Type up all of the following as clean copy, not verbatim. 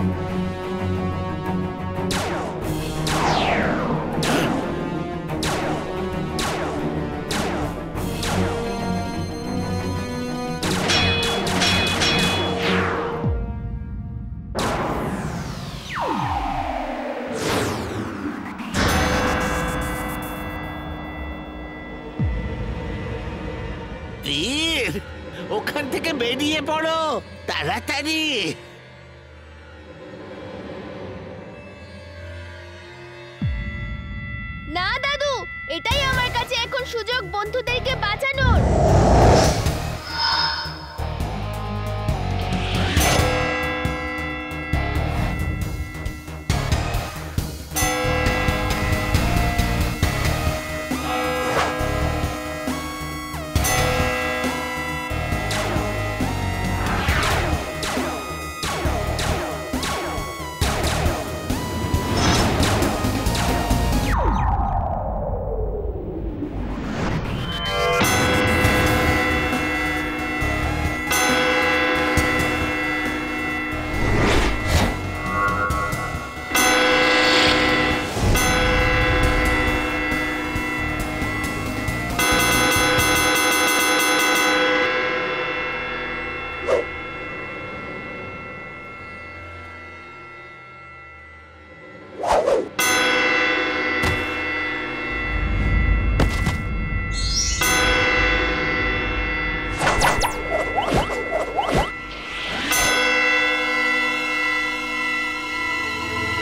বীর, ওখান থেকে বেরিয়ে পড়ো তাড়াতাড়ি। না দাদু, এটাই আমার কাছে এখন সুযোগ বন্ধুদেরকে বাঁচানোর।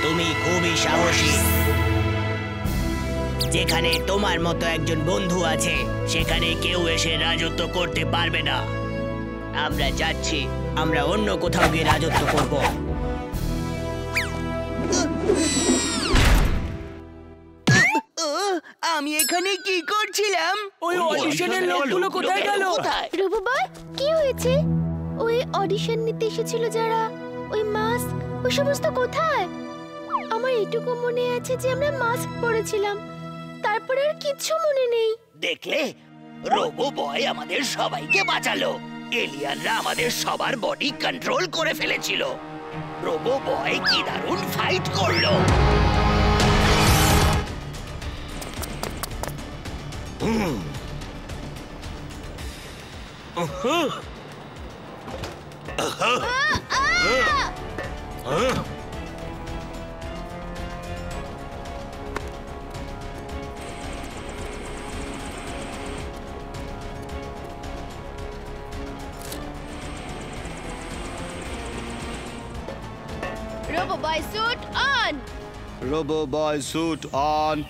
তুমি খুবই সাহসী। যেখানে তোমার মতো একজন বন্ধু আছে সেখানে কেউ এসে রাজত্ব করতে পারবে না। আমরা যাচ্ছি, আমরা অন্য কোথাও গিয়ে রাজত্ব করব। আমি এখানে কি করছিলাম? ওই অডিশনের লোকগুলো কোথায় গেল? রবু বল, কি হয়েছে? ওই অডিশন নিতে এসেছিল যারা, ওই মাস্ক, ওই সমস্ত কোথায়? আমার এটুকু মনে আছে যে আমরা মাস্ক পরেছিলাম, তারপরে আর কিচ্ছু মনে নেই। দেখলে, রোবো বয় আমাদের সবাইকে বাঁচালো। এলিয়ানরা আমাদের সবার বডি কন্ট্রোল করে ফেলেছিল। রোবো বয় কি দারুণ ফাইট করলো। Robo Boy suit on. Robo Boy suit on.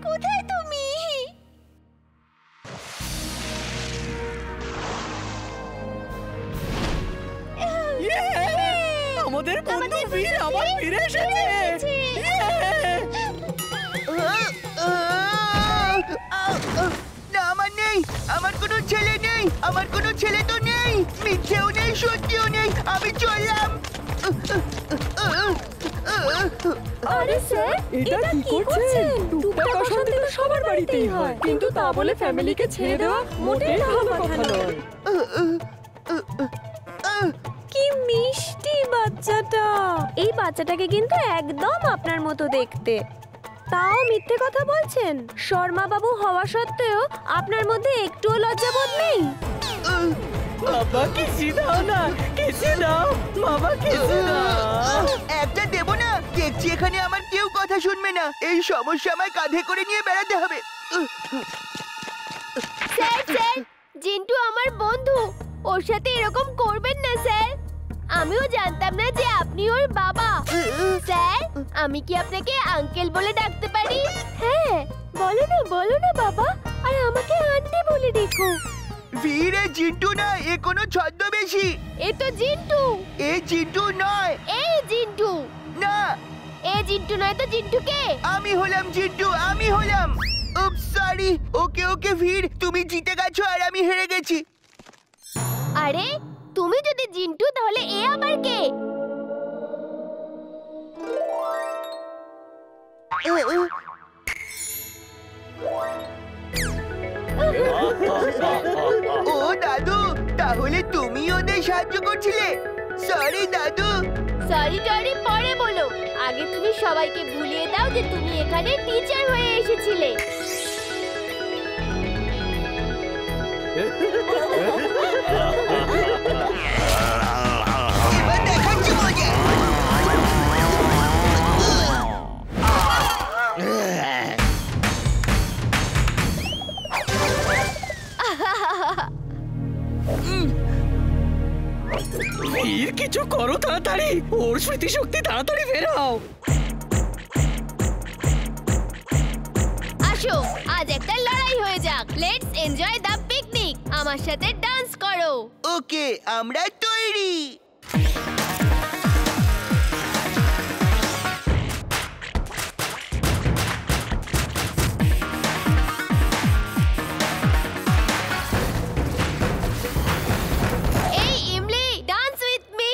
কোথায় তুমি? আমাদের বন্ধু বীর আবার ফিরে এসেছে। না, আমার নেই, আমার কোনো ছেলে নেই, আমার কোনো ছেলে তো নেই, মিথ্যেও নেই, সত্যিও নেই, আমি চললাম। আরে স্যার, এটা কি করছেন? টুকটাক অশান্তি তো সবার বাড়িতেই হয়, কিন্তু তা বলে ফ্যামিলিকে ছেড়ে দেওয়া মোটেই ভালো কথা নয়। কি মিষ্টি বাচ্চাটা! এই বাচ্চাটাকে কিন্তু একদম আপনার মতো দেখতে। তাও মিথ্যে কথা বলছেন? শর্মা বাবু হওয়া সত্ত্বেও আপনার মধ্যে একটুও লজ্জাবোধ নেই? বাবা কিসি দাও না, কিসি দাও বাবা, কিসি দাও। একটা দেবো না, দেখছি এখানে আমার কেউ কথা শুনবে না। এই সমস্যা আমার কাঁধে করে নিয়ে বেড়াতে হবে। স্যার স্যার, জিন্টু আমার বন্ধু, ওর সাথে এরকম করবেন না স্যার। আমিও জানতাম না যে আপনি ওর বাবা। স্যার, আমি কি আপনাকে আঙ্কেল বলে ডাকতে পারি? হ্যাঁ, বলো না বাবা, আর আমাকে আন্টি বলে ডেকো। বীর, এ জিন্টু না, এ কোনো ছদ্মবেশী। এ তো জিন্টু। এ জিন্টু নয়। এই জিন্টু না, এ জিন্টু নয় তো জিন্টু কে? আমি হলাম জিন্টু, আমি হলাম। উপ সরি। ওকে ওকে বীর, তুমি জিতে গেছো আর আমি হেরে গেছি। আরে তুমি যদি জিন্টু, তাহলে এ আবার কে? ও দাদু, তাহলে তুমি ওদের সাহায্য করছিলে? সরি দাদু। সরি টরি পরে বলো, আগে তুমি সবাইকে ভুলিয়ে দাও যে তুমি এখানে টিচার হয়ে এসেছিলে। এবার দেখাচ্ছি মজা। বীর, কিছু করো তাড়াতাড়ি, ওর স্মৃতিশক্তি তাড়াতাড়ি ফেরাও। আসো, আজ একটা লড়াই হয়ে যাক। Let's enjoy the picnic. আমার সাথে ডান্স করো। ওকে, আমরা তৈরি। এই ইমলি, ডান্স উইথ মি।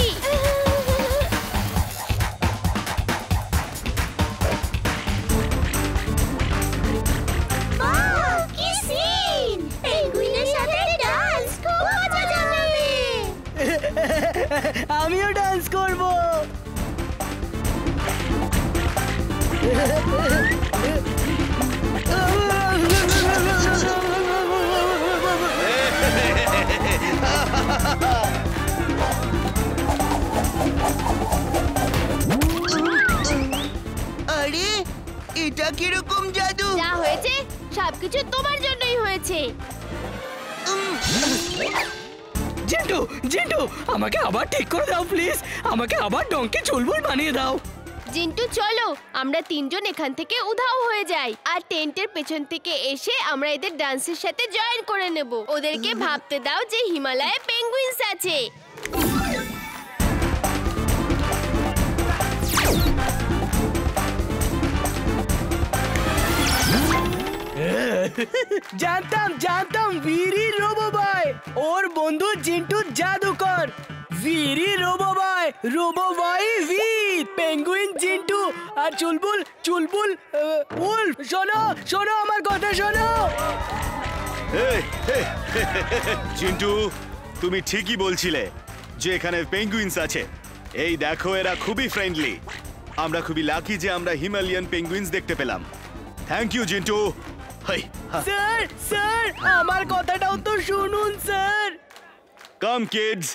কি সিন! পেঙ্গুইনের সাথে ডান্স, খুব মজা যাবে। আমিও ডান্স করব। আরে, এটা কিরকম জাদু? যা হয়েছে সবকিছু তোমার জন্যই হয়েছে। জিন্টু, জিন্টু, আমাকে আবার ঠিক করে দাও প্লিজ, আমাকে আবার ডঙ্কি চুলবুল বানিয়ে দাও। জিন্টু চলো, আমরা তিনজন এখান থেকে উধাও হয়ে যাই, আর টেন্টের পেছন থেকে এসে আমরা এদের ডান্সের সাথে জয়েন করে নেব। ওদেরকে ভাবতে দাও যে হিমালয়ে পেঙ্গুইনস আছে। জানতাম বীরি রোবো বয়, ওর বন্ধু জিন্টু জাদুকর। বীরি রোবো বয় বীর, পেঙ্গুইন জিন্টু আর চুলবুল উল্ফ। শোনো আমার কথা শোনো। চিন্টু, তুমি ঠিকই বলছিলে যে এখানে পেঙ্গুইনস আছে। এই দেখো, এরা খুবই ফ্রেন্ডলি। আমরা খুবই লাকি যে আমরা হিমালয়ান পেঙ্গুইনস দেখতে পেলাম। Thank you Jintu. স্যার, আমার কথাটাও তো শুনুন sir. Come kids,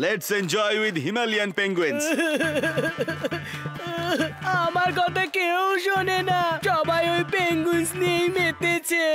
let's enjoy with Himalayan penguins. আমার কথা কেউ শোনে না, সবাই ওই পেঙ্গুইনস নিয়েই মেতেছে।